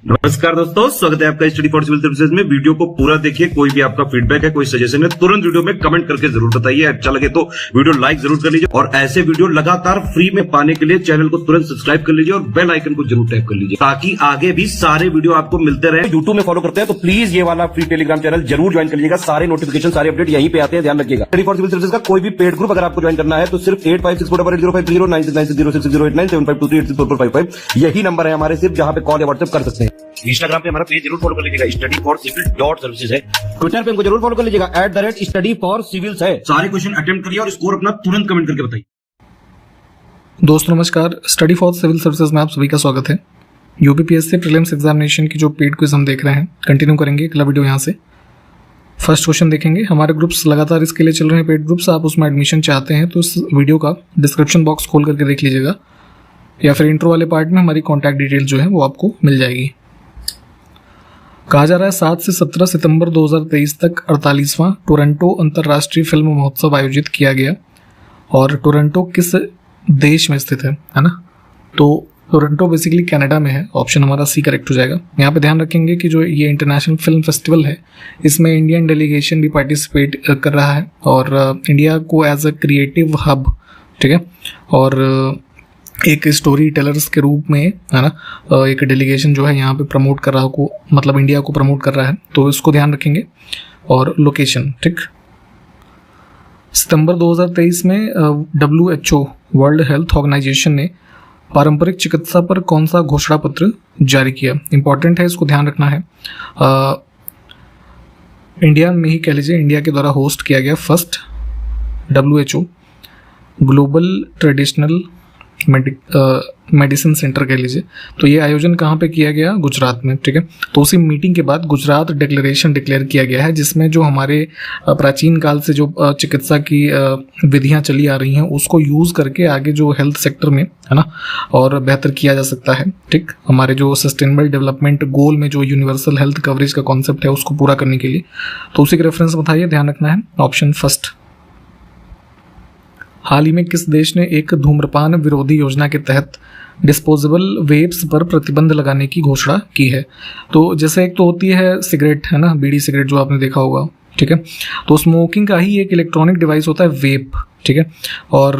नमस्कार दोस्तों, स्वागत है आपका स्टडी फॉर सिविल सर्विसेज में। वीडियो को पूरा देखिए। कोई भी आपका फीडबैक है, कोई सजेशन है, तुरंत वीडियो में कमेंट करके जरूर बताइए। अच्छा लगे तो वीडियो लाइक जरूर कर लीजिए और ऐसे वीडियो लगातार फ्री में पाने के लिए चैनल को तुरंत सब्सक्राइब कर लीजिए और बेल आइकन को जरूर टैप कर लीजिए ताकि आगे भी सारे वीडियो आपको मिलते रहे। यूट्यूब में फॉलो करते हैं तो प्लीज ये वाला फ्री टेलीग्राम चैनल जरूर ज्वाइन कर लीजिएगा। सारे नोटिफिकेशन, सारे अपडेट यहीं पे आते हैं, ध्यान रखिएगा। स्टडी फॉर सिविल सर्विसेज का कोई भी पेड ग्रुप अगर आपको ज्वाइन करना है तो सिर्फ 8564805096906503860455 यही नंबर है हमारे, सिर्फ जहां पे कॉल या व्हाट्सएप कर सकते हैं। इंस्टाग्राम पे हमारा पेज जरूर फॉलो कर लीजिएगा, स्टडी फॉर सिविल .सर्विसेज है। ट्विटर पे हमको जरूर फॉलो कर लीजिएगा, @study for civils है। सारे क्वेश्चन अटेम्प्ट करिए और स्कोर अपना तुरंत कमेंट करके बताइए। दोस्तों नमस्कार, स्टडी फॉर सिविल सर्विसेज में आप सभी का स्वागत है। यूपीपीएससी प्रीलिम्स एग्जामिनेशन की जो पेड क्विज हम देख रहे हैं, कंटिन्यू करेंगे अगला वीडियो यहाँ से। फर्स्ट क्वेश्चन देखेंगे। हमारे ग्रुप्स लगातार इसके लिए चल रहे हैं, पेड ग्रुप्स। आप उसमें एडमिशन चाहते हैं तो इस वीडियो का डिस्क्रिप्शन बॉक्स खोल करके देख लीजिएगा, या फिर इंट्रो वाले पार्ट में हमारी कॉन्टैक्ट डिटेल जो है वो आपको मिल जाएगी। कहा जा रहा है 7 से 17 सितंबर 2023 तक 48वां टोरंटो अंतर्राष्ट्रीय फिल्म महोत्सव आयोजित किया गया। और टोरंटो किस देश में स्थित है ना? तो टोरंटो बेसिकली कनाडा में है। ऑप्शन हमारा सी करेक्ट हो जाएगा। यहाँ पे ध्यान रखेंगे कि जो ये इंटरनेशनल फिल्म फेस्टिवल है, इसमें इंडियन डेलीगेशन भी पार्टिसिपेट कर रहा है और इंडिया को एज अ क्रिएटिव हब, ठीक है, और एक स्टोरी टेलर्स के रूप में, है ना, एक डेलीगेशन जो है यहाँ पे प्रमोट कर रहा हो, मतलब इंडिया को प्रमोट कर रहा है, तो इसको ध्यान रखेंगे। और लोकेशन, ठीक। सितंबर 2023 में WHO वर्ल्ड हेल्थ ऑर्गेनाइजेशन ने पारंपरिक चिकित्सा पर कौन सा घोषणा पत्र जारी किया? इंपॉर्टेंट है, इसको ध्यान रखना है। इंडिया में ही कह लीजिए, इंडिया के द्वारा होस्ट किया गया first WHO global traditional medicine centre कह लीजिए। तो ये आयोजन कहाँ पे किया गया? गुजरात में, ठीक है। तो उसी मीटिंग के बाद गुजरात डिक्लेरेशन डिक्लेयर किया गया है, जिसमें जो हमारे प्राचीन काल से जो चिकित्सा की विधियां चली आ रही हैं उसको यूज़ करके आगे जो हेल्थ सेक्टर में, है ना, और बेहतर किया जा सकता है, ठीक। हमारे जो सस्टेनेबल डेवलपमेंट गोल में जो यूनिवर्सल हेल्थ कवरेज का कॉन्सेप्ट है उसको पूरा करने के लिए। तो उसी का रेफरेंस बताइए, ध्यान रखना है। Option first. हाल ही में किस देश ने एक धूम्रपान विरोधी योजना के तहत डिस्पोजेबल वेप्स पर प्रतिबंध लगाने की घोषणा की है? तो जैसे एक तो होती है सिगरेट, है ना, बीड़ी सिगरेट जो आपने देखा होगा, ठीक है। तो स्मोकिंग का ही एक इलेक्ट्रॉनिक डिवाइस होता है वेप, ठीक है। और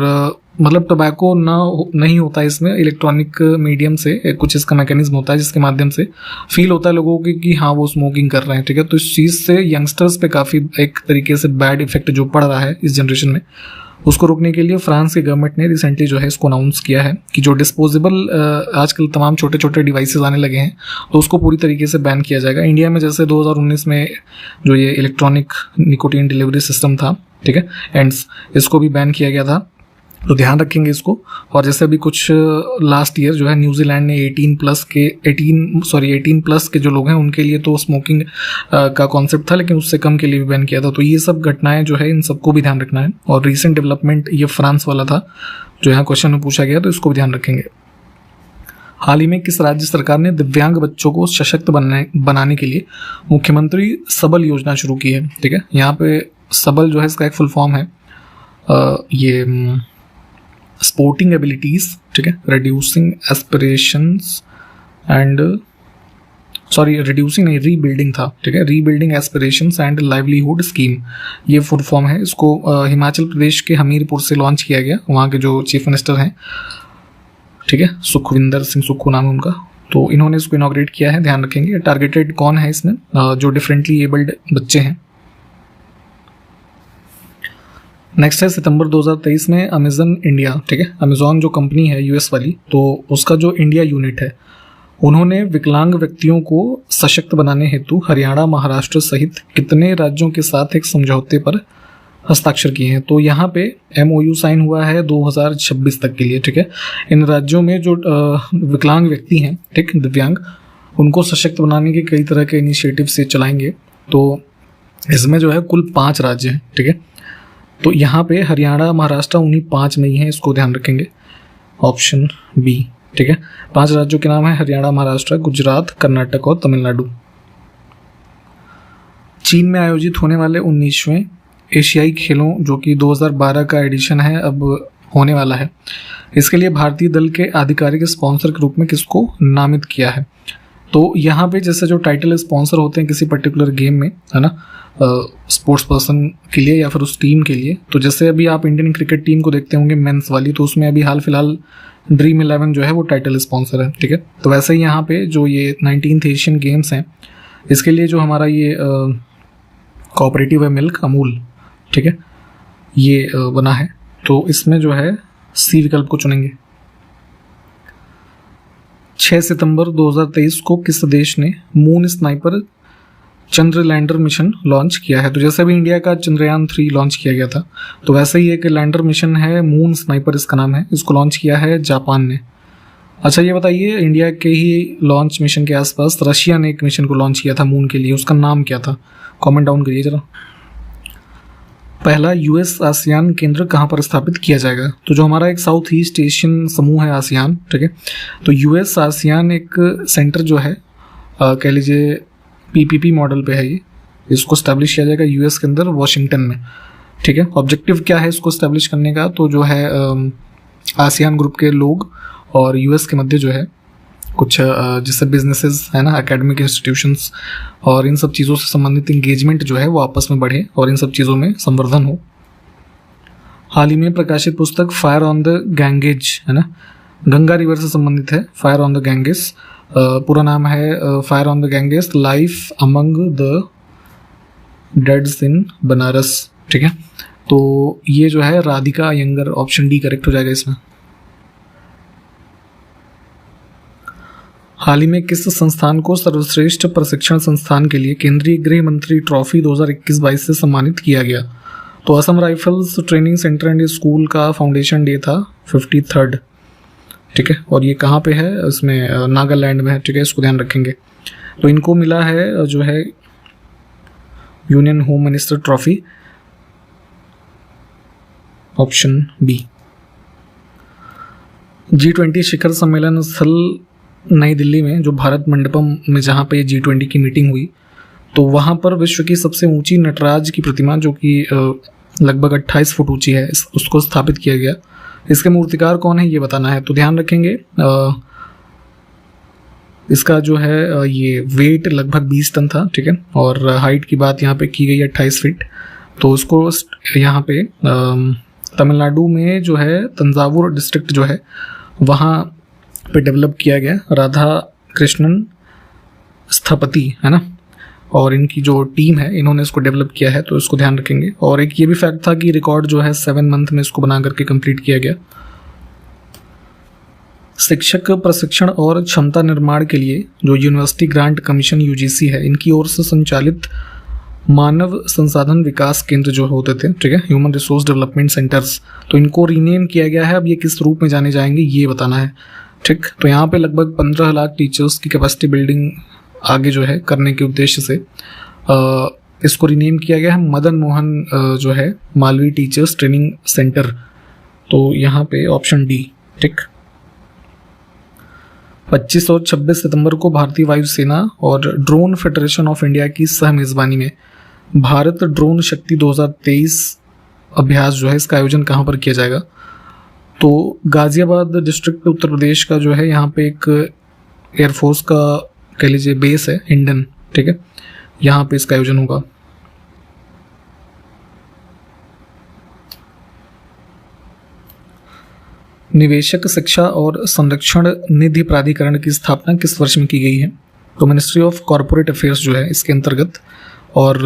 मतलब टोबैको नहीं होता है इसमें, इलेक्ट्रॉनिक मीडियम से कुछ इसका मैकेनिज्म होता है जिसके माध्यम से फील होता है लोगों को कि हाँ वो स्मोकिंग कर रहे हैं, ठीक है। तो इस चीज़ से यंगस्टर्स पे काफ़ी एक तरीके से बैड इफेक्ट जो पड़ रहा है इस जनरेशन में, उसको रोकने के लिए फ्रांस की गवर्नमेंट ने रिसेंटली जो है इसको अनाउंस किया है कि जो डिस्पोजेबल आजकल तमाम छोटे छोटे डिवाइसेस आने लगे हैं तो उसको पूरी तरीके से बैन किया जाएगा। इंडिया में जैसे 2019 में जो ये इलेक्ट्रॉनिक निकोटीन डिलीवरी सिस्टम था, ठीक है, एंड्स, इसको भी बैन किया गया था। तो ध्यान रखेंगे इसको। और जैसे अभी कुछ लास्ट ईयर जो है न्यूजीलैंड ने 18 प्लस के जो लोग हैं उनके लिए तो स्मोकिंग का कॉन्सेप्ट था, लेकिन उससे कम के लिए भी बैन किया था। तो ये सब घटनाएं जो है इन सबको भी ध्यान रखना है। और रीसेंट डेवलपमेंट ये फ्रांस वाला था जो यहाँ क्वेश्चन में पूछा गया, तो इसको भी ध्यान रखेंगे। हाल ही में किस राज्य सरकार ने दिव्यांग बच्चों को सशक्त बनाने के लिए मुख्यमंत्री सबल योजना शुरू की है? ठीक है, यहाँ पे सबल जो है इसका एक फुल फॉर्म है ये स्पोर्टिंग एबिलिटीज, ठीक है, रिड्यूसिंग एस्पिरेशंस एंड रिड्यूसिंग नहीं, रीबिल्डिंग था, ठीक है, rebuilding aspirations and livelihood scheme, ये फुल फॉर्म है। इसको हिमाचल प्रदेश के हमीरपुर से लॉन्च किया गया। वहाँ के जो चीफ मिनिस्टर हैं, ठीक है, सुखविंदर सिंह सुक्खू नाम है उनका, तो इन्होंने इसको इनॉग्रेट किया है। ध्यान रखेंगे। टारगेटेड कौन है इसमें? जो डिफरेंटली एबल्ड बच्चे हैं। नेक्स्ट है सितंबर 2023 में अमेजन इंडिया, ठीक है, अमेजॉन जो कंपनी है यूएस वाली, तो उसका जो इंडिया यूनिट है उन्होंने विकलांग व्यक्तियों को सशक्त बनाने हेतु हरियाणा, महाराष्ट्र सहित कितने राज्यों के साथ एक समझौते पर हस्ताक्षर किए हैं? तो यहाँ पे MOU साइन हुआ है 2026 तक के लिए, ठीक है। इन राज्यों में जो विकलांग व्यक्ति हैं, ठीक, दिव्यांग, उनको सशक्त बनाने के कई तरह के इनिशिएटिव से चलाएंगे। तो इसमें जो है कुल 5 राज्य हैं, ठीक है। तो यहाँ पे हरियाणा, महाराष्ट्र उन्हीं 5 में ही है, इसको ध्यान रखेंगे। ऑप्शन बी, ठीक है। 5 राज्यों के नाम है हरियाणा, महाराष्ट्र, गुजरात, कर्नाटक और तमिलनाडु। चीन में आयोजित होने वाले 19वें एशियाई खेलों जो कि 2012 का एडिशन है, अब होने वाला है, इसके लिए भारतीय दल के आधिकारिक स्पॉन्सर के रूप में किसको नामित किया है? तो यहाँ पे जैसे जो टाइटल स्पॉन्सर होते हैं किसी पर्टिकुलर गेम में, है ना, स्पोर्ट्स पर्सन के लिए या फिर उस टीम के लिए, तो जैसे अभी आप इंडियन क्रिकेट टीम को देखते होंगे मेंस वाली, तो उसमें अभी हाल फिलहाल ड्रीम 11 जो है वो टाइटल स्पॉन्सर है, ठीक है। तो वैसे ही यहाँ पे जो ये 19th एशियन गेम्स हैं, इसके लिए जो हमारा ये कोऑपरेटिव है मिल्क अमूल, ठीक है, ये बना है। तो इसमें जो है सी विकल्प को चुनेंगे। 6 सितंबर 2023 को किस देश ने मून स्नाइपर चंद्र लैंडर मिशन लॉन्च किया है? तो जैसे भी इंडिया का चंद्रयान 3 लॉन्च किया गया था, तो वैसे ही एक लैंडर मिशन है मून स्नाइपर इसका नाम है, इसको लॉन्च किया है जापान ने। अच्छा ये बताइए, इंडिया के ही लॉन्च मिशन के आसपास रशिया ने एक मिशन को लॉन्च किया था मून के लिए, उसका नाम क्या था? कमेंट डाउन करिए जरा। पहला यूएस आसियान केंद्र कहाँ पर स्थापित किया जाएगा? तो जो हमारा एक साउथ ईस्ट एशियन समूह है आसियान, ठीक है, तो यूएस आसियान एक सेंटर जो है कह लीजिए पीपीपी मॉडल पे है, ये इसको स्टैब्लिश किया जाएगा यूएस के अंदर वाशिंगटन में, ठीक है। ऑब्जेक्टिव क्या है इसको स्टैब्लिश करने का? तो जो है आसियान ग्रुप के लोग और यूएस के मध्य जो है कुछ जैसे बिजनेसेस है ना, एकेडमिक इंस्टीट्यूशंस और इन सब चीज़ों से संबंधित इंगेजमेंट जो है वो आपस में बढ़े और इन सब चीज़ों में संवर्धन हो। हाल ही में प्रकाशित पुस्तक फायर ऑन द गैंगेज, है ना, गंगा रिवर से संबंधित है। फायर ऑन द गैंगेस पूरा नाम है fire on the Ganges life among the deads in Banaras, ठीक है। तो ये जो है Radhika Iyengar, option D correct हो जाएगा इसमें। हाल ही में किस संस्थान को सर्वश्रेष्ठ प्रशिक्षण संस्थान के लिए केंद्रीय गृह मंत्री ट्रॉफी 2021-22 से सम्मानित किया गया? तो Assam rifles training centre and school का फाउंडेशन डे था 53rd, ठीक है, और ये कहाँ पे है? इसमें नागालैंड में है, ठीक है, इसको ध्यान रखेंगे। तो इनको मिला है जो है union home minister trophy, option B. G20 शिखर सम्मेलन स्थल नई दिल्ली में जो भारत मंडपम में जहाँ पे G20 की मीटिंग हुई, तो वहाँ पर विश्व की सबसे ऊंची नटराज की प्रतिमा जो कि लगभग 28 फुट ऊंची है, उसको स्थापित किया गया। इसके मूर्तिकार कौन है ये बताना है। तो ध्यान रखेंगे इसका जो है ये वेट लगभग 20 टन था, ठीक है, और हाइट की बात यहाँ पे की गई 28 फीट। तो उसको यहाँ पे तमिलनाडु में जो है तंजावुर डिस्ट्रिक्ट जो है वहाँ पे डेवलप किया गया, राधा कृष्णन स्थपति, है ना, और इनकी जो टीम है इन्होंने इसको डेवलप किया है, तो इसको ध्यान रखेंगे। और एक ये भी फैक्ट था कि रिकॉर्ड जो है 7 मंथ में इसको बना करके कंप्लीट किया गया। शिक्षक प्रशिक्षण और क्षमता निर्माण के लिए जो यूनिवर्सिटी ग्रांट कमीशन यूजीसी है, इनकी ओर से संचालित मानव संसाधन विकास केंद्र जो होते थे, ठीक है, ह्यूमन रिसोर्स डेवलपमेंट सेंटर्स, तो इनको रीनेम किया गया है। अब ये किस रूप में जाने जाएंगे ये बताना है, ठीक। तो यहाँ पे लगभग 15 लाख टीचर्स की कैपेसिटी बिल्डिंग आगे जो है करने के उद्देश्य से इसको रीनेम किया गया है मदन मोहन जो है मालवीय टीचर्स ट्रेनिंग सेंटर। तो यहाँ पे ऑप्शन डी, ठीक। 25 और 26 सितंबर को भारतीय वायुसेना और ड्रोन फेडरेशन ऑफ इंडिया की सह मेजबानी में भारत ड्रोन शक्ति 2023 अभ्यास जो है इसका आयोजन कहाँ पर किया जाएगा? तो गाजियाबाद डिस्ट्रिक्ट उत्तर प्रदेश का जो है यहाँ पे एक एयरफोर्स का कह लीजिए बेस है हिंडन, ठीक है, यहाँ पे इसका आयोजन होगा। निवेशक शिक्षा और संरक्षण निधि प्राधिकरण की स्थापना किस वर्ष में की गई है? तो मिनिस्ट्री ऑफ कॉरपोरेट अफेयर्स जो है इसके अंतर्गत, और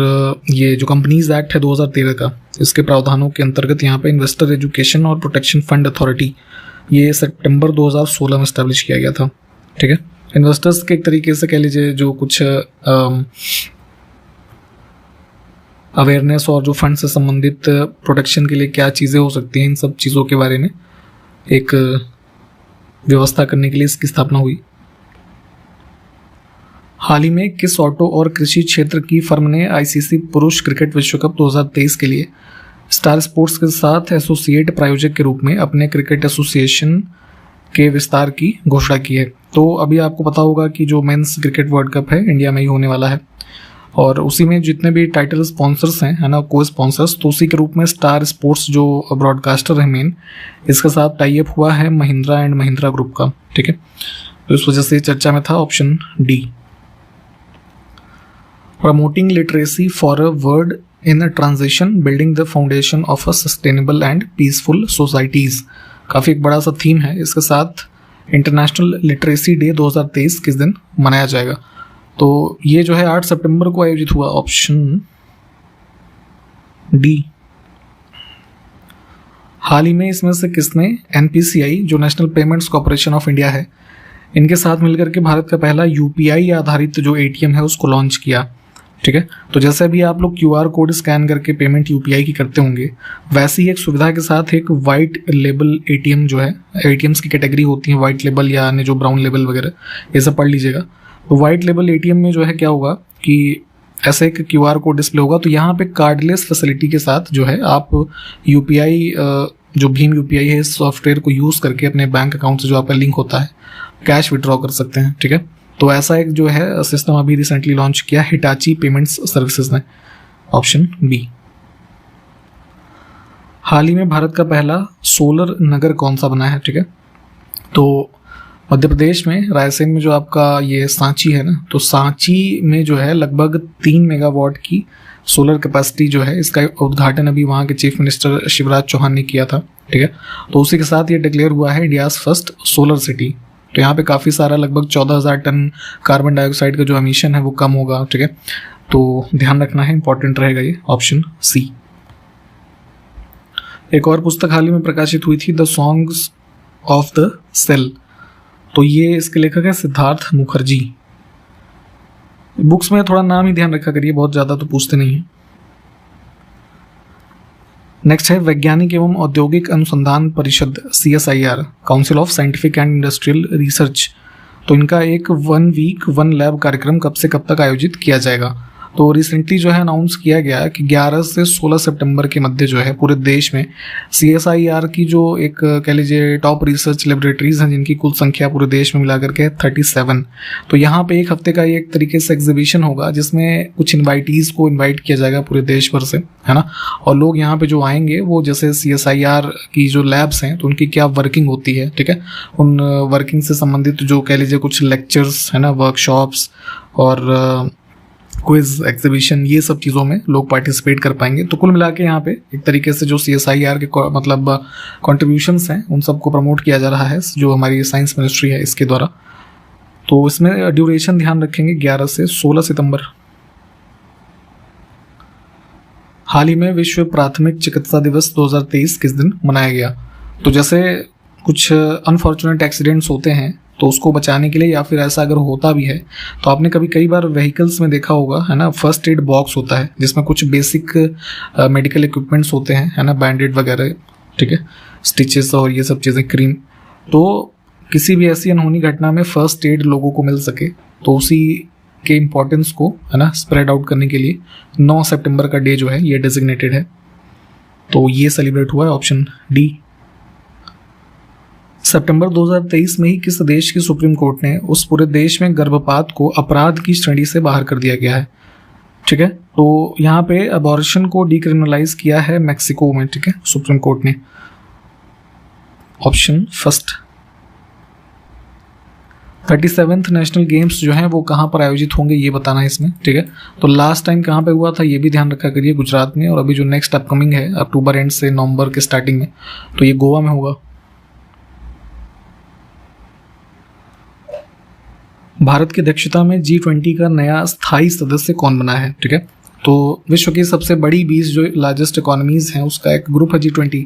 ये जो कंपनीज एक्ट है 2013 का, इसके प्रावधानों के अंतर्गत यहाँ पे इन्वेस्टर एजुकेशन और प्रोटेक्शन फंड अथॉरिटी, ये सितंबर 2016 में स्टैब्लिश किया गया था, ठीक है। इन्वेस्टर्स के एक तरीके से कह लीजिए जो कुछ अवेयरनेस और जो फंड से संबंधित प्रोटेक्शन के लिए क्या चीज़ें हो सकती हैं, इन सब चीज़ों के बारे में एक व्यवस्था करने के लिए इसकी स्थापना हुई। हाल ही में किस ऑटो और कृषि क्षेत्र की फर्म ने आईसीसी पुरुष क्रिकेट विश्व कप 2023 के लिए स्टार स्पोर्ट्स के साथ एसोसिएट प्रायोजक के रूप में अपने क्रिकेट एसोसिएशन के विस्तार की घोषणा की है? तो अभी आपको पता होगा कि जो मेंस क्रिकेट वर्ल्ड कप है इंडिया में ही होने वाला है, और उसी में जितने भी टाइटल स्पॉन्सर्स हैं, है ना, को स्पॉन्सर्स, तो उसी के रूप में स्टार स्पोर्ट्स जो ब्रॉडकास्टर है मेन, इसके साथ टाई अप हुआ है महिंद्रा एंड महिंद्रा ग्रुप का, ठीक है। तो इस वजह से चर्चा में था option D. Promoting literacy for a world in transition, building the foundation of a sustainable and peaceful societies, काफ़ी एक बड़ा सा थीम है। इसके साथ इंटरनेशनल लिटरेसी डे 2023 किस दिन मनाया जाएगा? तो ये जो है 8 सितंबर को आयोजित हुआ, ऑप्शन डी। हाल ही में इसमें से किसने एनपीसीआई, जो national payments corporation of India है, इनके साथ मिलकर के भारत का पहला यूपीआई आधारित जो एटीएम है उसको लॉन्च किया? ठीक है, तो जैसे अभी आप लोग क्यूआर कोड स्कैन करके पेमेंट यूपीआई की करते होंगे, वैसी एक सुविधा के साथ एक वाइट लेबल एटीएम जो है, एटीएम्स की कैटेगरी होती है वाइट लेबल या जो ब्राउन लेबल वगैरह, ये सब पढ़ लीजिएगा। तो वाइट लेबल एटीएम में जो है क्या होगा कि ऐसे एक क्यूआर कोड डिस्प्ले होगा, तो यहाँ पे कार्डलेस फैसिलिटी के साथ जो है आप यूपीआई, जो भीम यूपीआई है, इस सॉफ्टवेयर को यूज़ करके अपने बैंक अकाउंट से जो आपका लिंक होता है कैश विड्रॉ कर सकते हैं। ठीक है, तो ऐसा एक जो है सिस्टम अभी रिसेंटली लॉन्च किया हिटाची पेमेंट्स सर्विसेज ने, ऑप्शन बी। हाल ही में भारत का पहला सोलर नगर कौन सा बना है? ठीक है, तो मध्य प्रदेश में रायसेन में जो आपका ये सांची है ना, तो सांची में जो है लगभग 3 मेगावाट की सोलर कैपेसिटी जो है, इसका उद्घाटन अभी वहाँ के चीफ मिनिस्टर शिवराज चौहान ने किया था। ठीक है, तो उसी के साथ ये डिक्लेयर हुआ है इंडियाज फर्स्ट सोलर सिटी। तो यहाँ पे काफ़ी सारा लगभग 14,000 टन कार्बन डाइऑक्साइड का जो एमिशन है वो कम होगा। ठीक है, तो ध्यान रखना है, इंपॉर्टेंट रहेगा ये, ऑप्शन सी। एक और पुस्तक हाल ही में प्रकाशित हुई थी, the songs of the sail, तो ये इसके लेखक है सिद्धार्थ मुखर्जी। बुक्स में थोड़ा नाम ही ध्यान रखा करिए, बहुत ज़्यादा तो पूछते नहीं है। नेक्स्ट है वैज्ञानिक एवं औद्योगिक अनुसंधान परिषद, CSIR, council of scientific and industrial research. तो इनका एक 1 वीक 1 लैब कार्यक्रम कब से कब तक आयोजित किया जाएगा? तो रिसेंटली जो है अनाउंस किया गया कि 11 से 16 सितंबर के मध्य जो है पूरे देश में CSIR की जो एक कह लीजिए टॉप रिसर्च लेबोरेटरीज हैं, जिनकी कुल संख्या पूरे देश में मिलाकर के 37, तो यहाँ पे एक हफ्ते का ये एक तरीके से एग्जीबिशन होगा जिसमें कुछ इन्वाइटीज़ को इन्वाइट किया जाएगा पूरे देश भर से, है ना। और लोग यहाँ पे जो आएंगे वो जैसे CSIR की जो लैब्स हैं तो उनकी क्या वर्किंग होती है, ठीक है, उन वर्किंग से संबंधित जो कह लीजिए कुछ लेक्चर्स है ना, वर्कशॉप्स और क्विज एग्जीबिशन, ये सब चीज़ों में लोग पार्टिसिपेट कर पाएंगे। तो कुल मिला के यहाँ पे एक तरीके से जो CSIR के मतलब कॉन्ट्रीब्यूशंस हैं उन सबको प्रमोट किया जा रहा है जो हमारी साइंस मिनिस्ट्री है इसके द्वारा। तो इसमें ड्यूरेशन ध्यान रखेंगे 11 से 16 सितंबर। हाल ही में विश्व प्राथमिक चिकित्सा दिवस 2023 किस दिन मनाया गया? तो जैसे कुछ अनफॉर्चुनेट एक्सीडेंट्स होते हैं तो उसको बचाने के लिए, या फिर ऐसा अगर होता भी है तो आपने कई बार व्हीकल्स में देखा होगा, है ना, फर्स्ट एड बॉक्स होता है जिसमें कुछ बेसिक मेडिकल इक्विपमेंट्स होते हैं, है ना, बैंडेड वगैरह, ठीक है, स्टिचेस और ये सब चीज़ें, क्रीम। तो किसी भी ऐसी अनहोनी घटना में फर्स्ट एड लोगों को मिल सके तो उसी के इम्पोर्टेंस को, है ना, स्प्रेड आउट करने के लिए 9 सितंबर का डे जो है ये डेजिग्नेटेड है। तो ये सेलिब्रेट हुआ है, ऑप्शन डी। सितंबर 2023 में ही किस देश की सुप्रीम कोर्ट ने उस पूरे देश में गर्भपात को अपराध की श्रेणी से बाहर कर दिया गया है? ठीक है, तो यहाँ पे अबॉर्शन को डिक्रिमिनलाइज किया है मैक्सिको में, ठीक है, सुप्रीम कोर्ट ने, option first. 37th national games जो हैं वो कहाँ पर आयोजित होंगे ये बताना है इसमें, ठीक है। तो लास्ट टाइम कहाँ पे हुआ था ये भी ध्यान रखा करिए, गुजरात में, और अभी जो नेक्स्ट अपकमिंग है अक्टूबर एंड से नवंबर के स्टार्टिंग में तो ये गोवा में होगा। भारत की अध्यक्षता में G20 का नया स्थायी सदस्य कौन बना है? ठीक है, तो विश्व की सबसे बड़ी 20 जो लार्जेस्ट इकोनॉमीज हैं उसका एक ग्रुप है G20,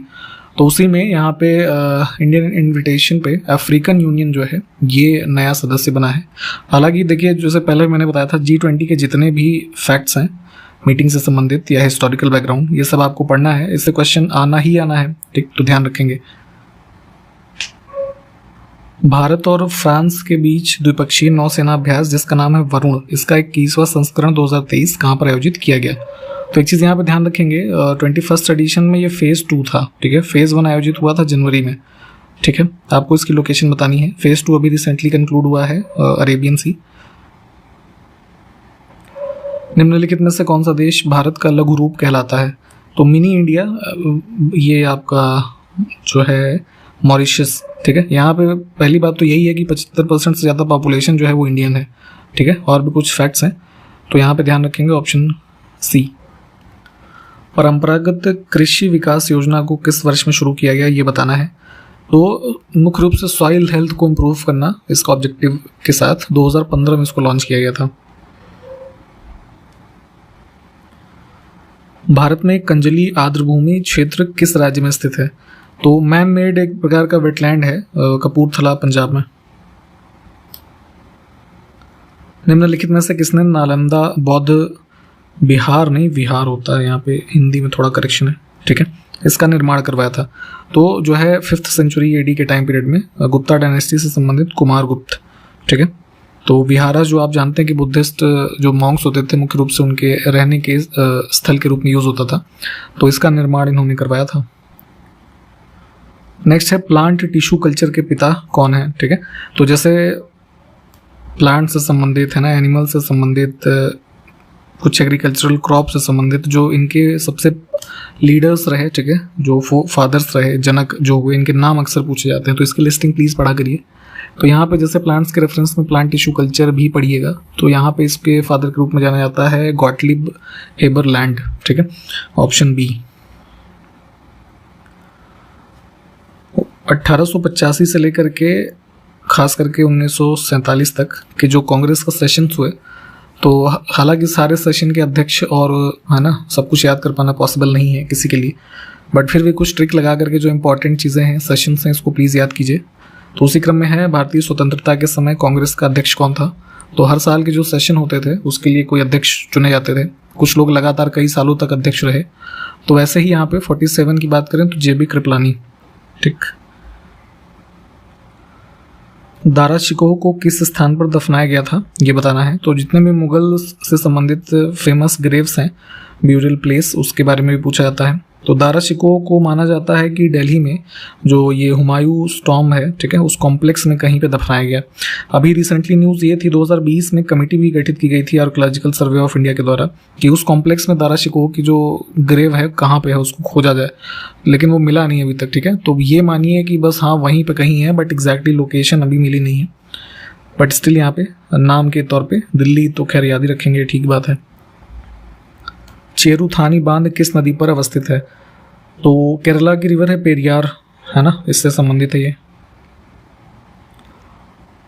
तो उसी में यहाँ पे इंडियन इनविटेशन पे अफ्रीकन यूनियन जो है ये नया सदस्य बना है। हालांकि देखिए जैसे पहले मैंने बताया था G20 के जितने भी फैक्ट्स हैं मीटिंग से संबंधित या हिस्टोरिकल बैकग्राउंड, ये सब आपको पढ़ना है, इससे क्वेश्चन आना ही आना है, ठीक, तो ध्यान रखेंगे। भारत और फ्रांस के बीच द्विपक्षीय नौसेना अभ्यास जिसका नाम है वरुण, इसका 21वां संस्करण 2023 कहाँ पर आयोजित किया गया? तो एक चीज़ यहाँ पे ध्यान रखेंगे, 21st एडिशन में ये फेज़ 2 था, ठीक है, फेज़ 1 आयोजित हुआ था जनवरी में, ठीक है, आपको इसकी लोकेशन बतानी है। फेज़ 2 अभी रिसेंटली कंक्लूड हुआ है, अरेबियन सी। निम्नलिखित में से कौन सा देश भारत का लघु रूप कहलाता है? तो मिनी इंडिया ये आपका जो है मॉरिशस, ठीक है। यहाँ पे पहली बात तो यही है कि 75% से ज़्यादा पॉपुलेशन जो है वो इंडियन है, ठीक है। और भी कुछ फैक्ट्स हैं तो यहाँ पे ध्यान रखेंगे ऑप्शन सी। परंपरागत कृषि विकास योजना को किस वर्ष में शुरू किया गया ये बताना है। तो मुख्य रूप से सॉइल हेल्थ को इम्प्रूव करना इसका ऑब्जेक्टिव के साथ 2015 में इसको लॉन्च किया गया था। भारत में कंजली आर्द्रभूमि क्षेत्र किस राज्य में स्थित है? तो मैन मेड एक प्रकार का वेटलैंड है, कपूरथला पंजाब में। निम्नलिखित में से किसने नालंदा बौद्ध बिहार नहीं विहार होता है, यहाँ पे हिंदी में थोड़ा करेक्शन है, ठीक है, इसका निर्माण करवाया था? तो जो है 5th सेंचुरी एडी के टाइम पीरियड में गुप्ता डायनेस्टी से संबंधित कुमार गुप्त, ठीक है। तो विहारा जो आप जानते हैं कि बुद्धिस्ट जो मॉन्क्स होते थे मुख्य रूप से उनके रहने के स्थल के रूप में यूज होता था, तो इसका निर्माण इन्होंने करवाया था। नेक्स्ट है प्लांट टिश्यू कल्चर के पिता कौन है, ठीक है। तो जैसे प्लांट से संबंधित है ना, एनिमल से संबंधित, कुछ एग्रीकल्चरल क्रॉप से संबंधित जो इनके सबसे लीडर्स रहे, ठीक है, जो फादर्स रहे, जनक जो हुए, इनके नाम अक्सर पूछे जाते हैं, तो इसकी लिस्टिंग प्लीज पढ़ा करिए। तो यहाँ पे जैसे प्लांट्स के रेफरेंस में प्लांट टिश्यू कल्चर भी पढ़िएगा, तो यहाँ पे इसके फादर के रूप में जाना जाता है गॉटलिब हेबरलैंड, ठीक है, ऑप्शन बी। 1885 से लेकर के खास करके 1947 तक के जो कांग्रेस का सेशन हुए, तो हालांकि सारे सेशन के अध्यक्ष और है ना सब कुछ याद कर पाना पॉसिबल नहीं है किसी के लिए, बट फिर भी कुछ ट्रिक लगा करके जो इंपॉर्टेंट चीज़ें हैं सेशन हैं इसको प्लीज़ याद कीजिए। तो उसी क्रम में है भारतीय स्वतंत्रता के समय कांग्रेस का अध्यक्ष कौन था? तो हर साल के जो सेशन होते थे उसके लिए कोई अध्यक्ष चुने जाते थे, कुछ लोग लगातार कई सालों तक अध्यक्ष रहे। तो वैसे ही यहाँ पे 47 की बात करें तो JB कृपलानी, ठीक। दारा शिकोह को किस स्थान पर दफनाया गया था ये बताना है। तो जितने भी मुगल से संबंधित फेमस ग्रेव्स हैं, ब्यूरियल प्लेस, उसके बारे में भी पूछा जाता है। तो दारा शिकोह को माना जाता है कि दिल्ली में जो ये हुमायूं स्टॉम है, ठीक है, उस कॉम्प्लेक्स में कहीं पे दफनाया गया। अभी रिसेंटली न्यूज़ ये थी 2020 में कमेटी भी गठित की गई थी आर्कियोलॉजिकल सर्वे ऑफ इंडिया के द्वारा कि उस कॉम्प्लेक्स में दारा शिकोह की जो ग्रेव है कहाँ पे है उसको खोजा जाए, लेकिन वो मिला नहीं अभी तक, ठीक है। तो ये मानिए कि बस हाँ वहीं पे कहीं है, बट एग्जैक्टली लोकेशन अभी मिली नहीं है, बट स्टिल यहाँ पे नाम के तौर पे दिल्ली तो खैर याद ही रखेंगे, ठीक बात है। चेरुथानी बांध किस नदी पर अवस्थित है? तो केरला की रिवर है पेरियार, है ना, इससे संबंधित है ये।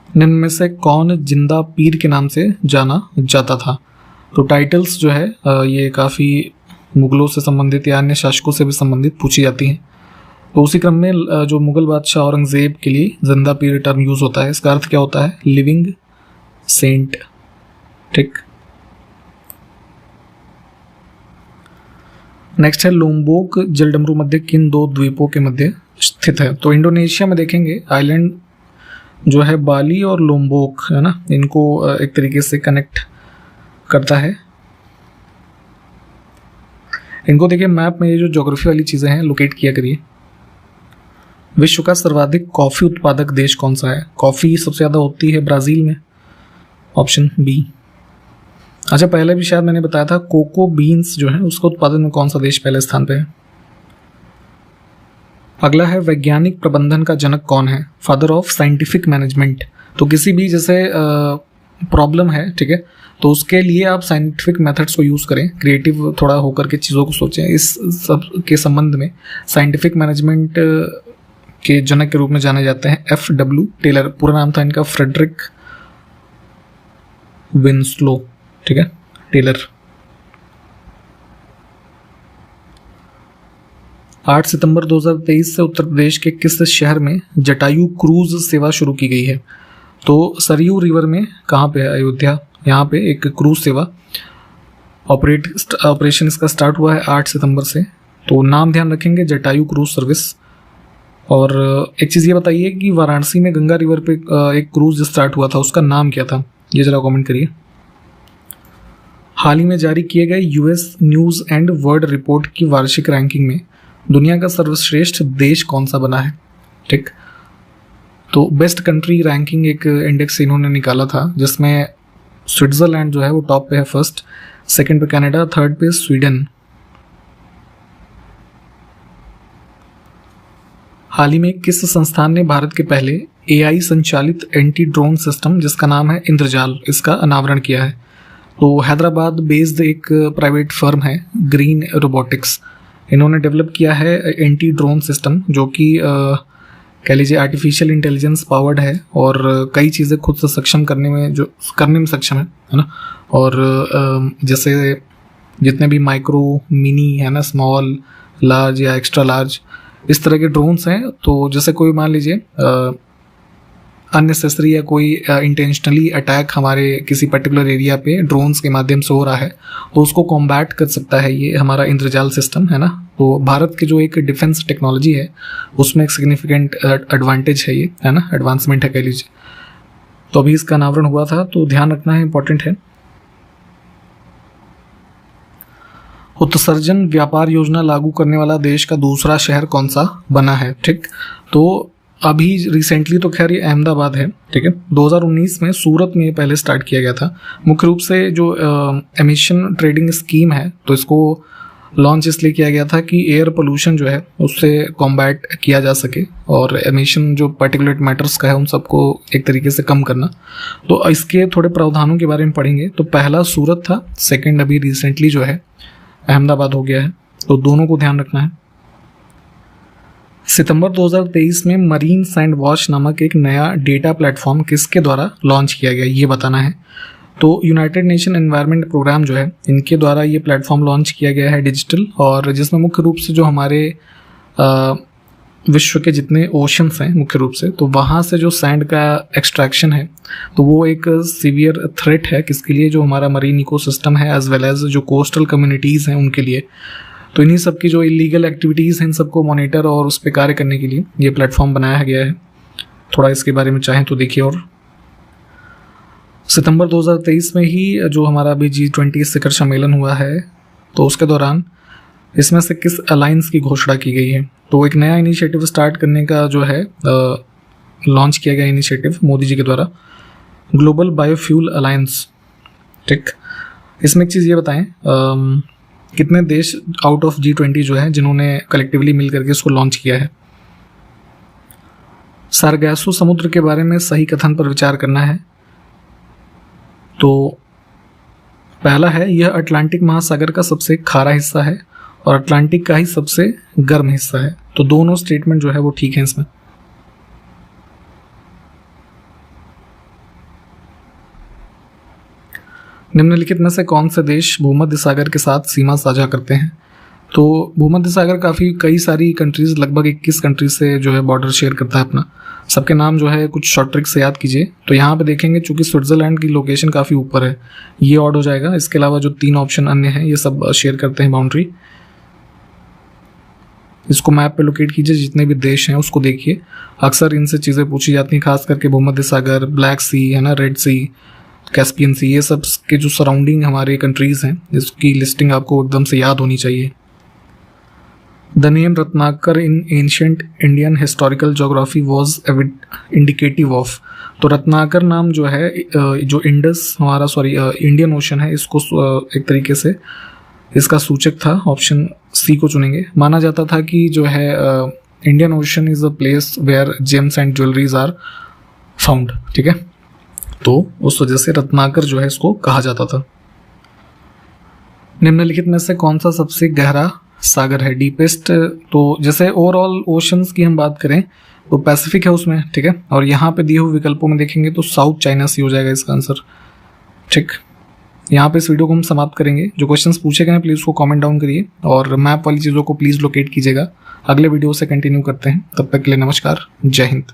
निम्न में से कौन जिंदा पीर के नाम से जाना जाता था? तो टाइटल्स जो है ये काफ़ी मुगलों से संबंधित या अन्य शासकों से भी संबंधित पूछी जाती हैं। तो उसी क्रम में जो मुगल बादशाह औरंगजेब के लिए जिंदा पीर टर्म यूज होता है, इसका अर्थ क्या होता है? लिविंग सेंट, ठीक। नेक्स्ट है लोम्बोक जलडमरू मध्य किन दो द्वीपों के मध्य स्थित है? तो इंडोनेशिया में देखेंगे आइलैंड जो है बाली और लोम्बोक, है ना, इनको एक तरीके से कनेक्ट करता है। इनको देखिए मैप में, ये जो ज्योग्राफी वाली चीज़ें हैं लोकेट किया करिए। विश्व का सर्वाधिक कॉफ़ी उत्पादक देश कौन सा है? कॉफ़ी सबसे ज़्यादा होती है ब्राज़ील में, ऑप्शन बी। अच्छा, पहले भी शायद मैंने बताया था कोको बीन्स जो है उसका उत्पादन में कौन सा देश पहले स्थान पे है? अगला है वैज्ञानिक प्रबंधन का जनक कौन है? Father of scientific management. तो किसी भी जैसे प्रॉब्लम है, ठीक है, तो उसके लिए आप साइंटिफिक मेथड्स को यूज़ करें, क्रिएटिव थोड़ा होकर के चीज़ों को सोचें। इस सब के संबंध में साइंटिफिक मैनेजमेंट के जनक के रूप में जाने जाते हैं FW टेलर। पूरा नाम था इनका फ्रेडरिक विंस्लो, ठीक है, टेलर। 8 सितंबर 2023 से उत्तर प्रदेश के किस शहर में जटायु क्रूज सेवा शुरू की गई है? तो सरयू रिवर में, कहाँ पे है? अयोध्या। यहाँ पे एक क्रूज सेवा ऑपरेशन इसका स्टार्ट हुआ है 8 सितंबर से। तो नाम ध्यान रखेंगे, जटायु क्रूज सर्विस। और एक चीज़ ये बताइए कि वाराणसी में गंगा रिवर पे एक क्रूज स्टार्ट हुआ था, उसका नाम क्या था? ये जरा कमेंट करिए। हाल ही में जारी किए गए US news and world report की वार्षिक रैंकिंग में दुनिया का सर्वश्रेष्ठ देश कौन सा बना है? ठीक, तो बेस्ट कंट्री रैंकिंग एक इंडेक्स इन्होंने निकाला था जिसमें स्विट्जरलैंड जो है वो टॉप पे है, फर्स्ट, सेकंड पे कनाडा, थर्ड पे स्वीडन। हाल ही में किस संस्थान ने भारत के पहले AI संचालित एंटी ड्रोन सिस्टम जिसका नाम है इंद्रजाल, इसका अनावरण किया है? तो हैदराबाद बेस्ड एक प्राइवेट फर्म है ग्रीन रोबोटिक्स, इन्होंने डेवलप किया है एंटी ड्रोन सिस्टम जो कि कह लीजिए आर्टिफिशियल इंटेलिजेंस पावर्ड है और कई चीज़ें खुद से सक्षम करने में सक्षम है ना। और जैसे जितने भी माइक्रो, मिनी है ना, स्मॉल, लार्ज या एक्स्ट्रा लार्ज, इस तरह के ड्रोन्स हैं। तो जैसे कोई मान लीजिए अननेसेसरी या कोई इंटेंशनली अटैक हमारे किसी पर्टिकुलर एरिया पे ड्रोन्स के माध्यम से हो रहा है तो उसको कॉम्बैट कर सकता है ये हमारा इंद्रजाल सिस्टम, है ना। तो भारत की जो एक डिफेंस टेक्नोलॉजी है उसमें एक सिग्निफिकेंट एडवांटेज है ये, है ना, एडवांसमेंट है कह लीजिए। तो अभी इसका अनावरण हुआ था, तो ध्यान रखना है, इंपॉर्टेंट है। उत्सर्जन व्यापार योजना लागू करने वाला देश का दूसरा शहर कौन सा बना है? ठीक, तो अभी रिसेंटली तो खैर ये अहमदाबाद है, ठीक है। 2019 में सूरत में पहले स्टार्ट किया गया था। मुख्य रूप से जो एमिशन ट्रेडिंग स्कीम है तो इसको लॉन्च इसलिए किया गया था कि एयर पोल्यूशन जो है उससे कॉम्बैट किया जा सके और एमिशन जो पार्टिकुलेट मैटर्स का है उन सबको एक तरीके से कम करना। तो इसके थोड़े प्रावधानों के बारे में पढ़ेंगे। तो पहला सूरत था, सेकेंड अभी रिसेंटली जो है अहमदाबाद हो गया है, तो दोनों को ध्यान रखना है। सितंबर 2023 में मरीन सैंड वॉश नामक एक नया डेटा प्लेटफॉर्म किसके द्वारा लॉन्च किया गया, ये बताना है। तो यूनाइटेड नेशन एनवायरनमेंट प्रोग्राम जो है इनके द्वारा ये प्लेटफॉर्म लॉन्च किया गया है डिजिटल, और जिसमें मुख्य रूप से जो हमारे विश्व के जितने ओशंस हैं मुख्य रूप से, तो वहाँ से जो सैंड का एक्सट्रैक्शन है तो वो एक सीवियर थ्रेट है किसके लिए, जो हमारा मरीन इकोसिस्टम है एज वेल एज जो कोस्टल कम्युनिटीज़ हैं उनके लिए। तो इन्हीं सब की जो इलीगल एक्टिविटीज़ हैं इन सबको मॉनिटर और उस पर कार्य करने के लिए ये प्लेटफॉर्म बनाया गया है। थोड़ा इसके बारे में चाहें तो देखिए। और सितंबर 2023 में ही जो हमारा अभी G20 शिखर सम्मेलन हुआ है तो उसके दौरान इसमें से किस अलायंस की घोषणा की गई है? तो एक नया इनिशिएटिव स्टार्ट करने का जो है लॉन्च किया गया इनिशिएटिव मोदी जी के द्वारा, ग्लोबल बायोफ्यूल अलायंस। ठीक, इसमें एक चीज़ ये बताएं, कितने देश आउट ऑफ G20 जो है जिन्होंने कलेक्टिवली मिल करके इसको लॉन्च किया है? सारगासो समुद्र के बारे में सही कथन पर विचार करना है। तो पहला है, यह अटलांटिक महासागर का सबसे खारा हिस्सा है और अटलांटिक का ही सबसे गर्म हिस्सा है। तो दोनों स्टेटमेंट जो है वो ठीक है इसमें। निम्नलिखित में से कौन से देश भूमध्य सागर के साथ सीमा साझा करते हैं? तो भूमध्य सागर कई सारी कंट्रीज, लगभग 21 कंट्रीज से जो है बॉर्डर शेयर करता है अपना। सबके नाम जो है कुछ शॉर्ट ट्रिक से याद कीजिए। तो यहाँ पे देखेंगे चूंकि स्विट्जरलैंड की लोकेशन काफ़ी ऊपर है, ये ऑड हो जाएगा। इसके अलावा जो 3 ऑप्शन अन्य हैं ये सब शेयर करते हैं बाउंड्री। इसको मैप पे लोकेट कीजिए, जितने भी देश हैं उसको देखिए। अक्सर इनसे चीज़ें पूछी जाती हैं, खास करके भूमध्य सागर, ब्लैक सी है ना, रेड सी, कैस्पियन सी, ये सब के जो सराउंडिंग हमारे कंट्रीज हैं इसकी लिस्टिंग आपको एकदम से याद होनी चाहिए। The name Ratnakar in ancient Indian historical geography was indicative of. तो रत्नाकर नाम जो है जो इंडियन ओशन है इसको एक तरीके से इसका सूचक था। ऑप्शन सी को चुनेंगे। माना जाता था कि जो है Indian ocean is a place where gems and jewelleries are found. ठीक है, तो उस वजह से रत्नाकर जो है इसको कहा जाता था। निम्नलिखित में से कौन सा सबसे गहरा सागर है, डीपेस्ट? तो जैसे ओवरऑल ओशंस की हम बात करें तो पैसिफिक है उसमें, ठीक है। और यहाँ पे दिए हुए विकल्पों में देखेंगे तो साउथ चाइना सी हो जाएगा इसका आंसर। ठीक, यहाँ पे इस वीडियो को हम समाप्त करेंगे। जो क्वेश्चंस पूछे गए हैं प्लीज़ उसको कमेंट डाउन करिए और मैप वाली चीज़ों को प्लीज़ लोकेट कीजिएगा। अगले वीडियो से कंटिन्यू करते हैं, तब तक के लिए नमस्कार, जय हिंद।